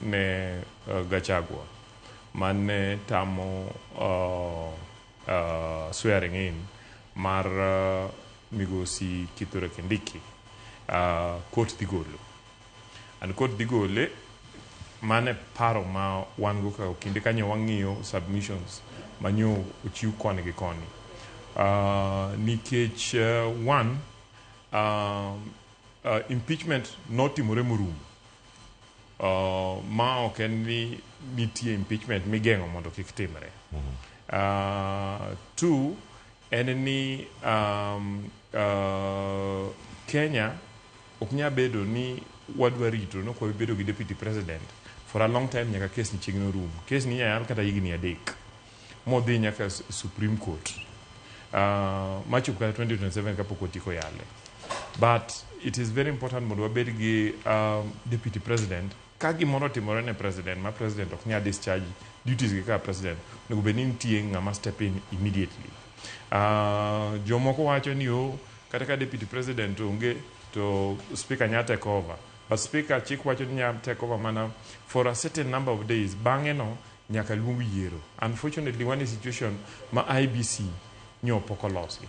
ne Gachagua mane tamo swearing in mar migosi Kithure Kindiki court dhi golo. And court dhi gole mane paro ma wan go ka kinde kanyo wang'iyo submissions manyo ochiw koni gi koni. Nikech one impeachment notimore morumo. Ma ok en ni nitie impeachment migeng'o mondo kik timre. Two, en ni Kenya ok nya bedo ni wadwa rito no kwa bedo gi deputy president for a long time nyaka case ni chiegno rum. Case ni yal kata higni 3 modhi nyaka Supreme Court. Machup kata 2027 kapok Thicho yale. But it is very important mondo wabed gi deputy president ka gimoro timore ne president ma president ok nya discharge duties gi ka president nego bed ni nitie ng'ama step in immediately. Jomoko wacho ni kata ka deputy president onge to speaker nya take over, but speaker chik wacho ni nya take over mana for a certain number of days, bang'e no nyaka luong yiero. Unfortunately, one situation ma IBC nyo pokolosi,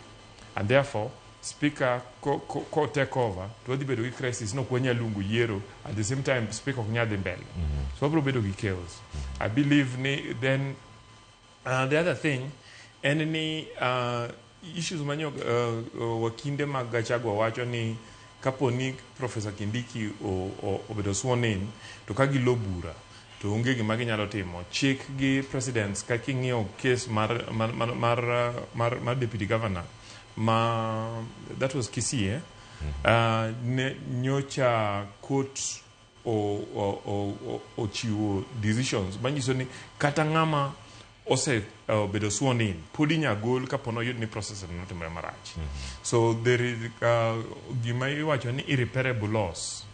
and therefore speaker ko take over to wadhi bedo gi crisis no kwa nya luongo yiero, at the same time speaker ok nya dhi mbele. So wabro bedo gi chaos. I believe ni then the other thing en ni issues manyo wakinde mag Gachagua wacho ni kapo ni Professor Kindiki obedo sworn in to ka gilo bura to onge gima ginyalo timo. Chik gi presidents ka king'iyo case mar deputy governor that was Kisii, nyocha court ochiwo decisions manyiso ni kata ng'ama ose bedo sworn in podi nya gol kapono yud ni process no timre marach. So there is gima iwacho ni irreparable loss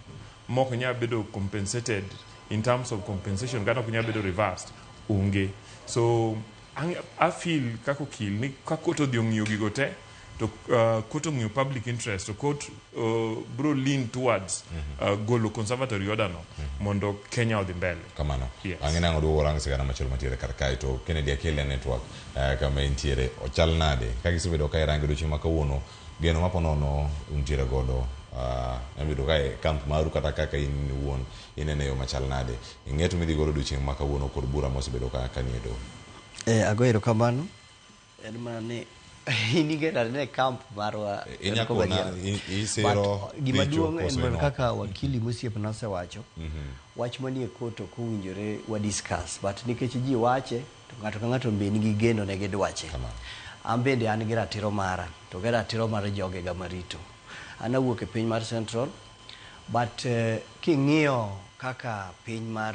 mok nya bedo compensated in terms of compensation, kata ok nya bedo reversed onge. So I feel kako kill ni kakoto dhi ong'iyo gigo te to court ong'iyo public interest to court bro lean towards golo conservatory order no mondo Kenya odhi mbele kamano. Yes. Angina ngodo orang sigana machelo matiere karkai to Kennedy Akele network kama intiere ochal nade kagi subedo kai rangi do chima kawuono geno maponono untiere godo amido kai camp maru kata kaka in wuon inene yo machal nade ingeto midhi godo do chima kawuono kod bura mosebedo ka kaniedo. Agoero kamano en mane inigera ne camp marwa inyakona isero gima duong' en kaka wakili Musiep nase wacho wach manie koto kuwinjore wa discuss, but nikech ji wache to ng'ato ka ng'ato be nigi geno ne gidwache. An bende an gi ratiro mara to gi ratiro mar joge ga marito. An awuok e piny mar Central, but king'iyo kaka piny mar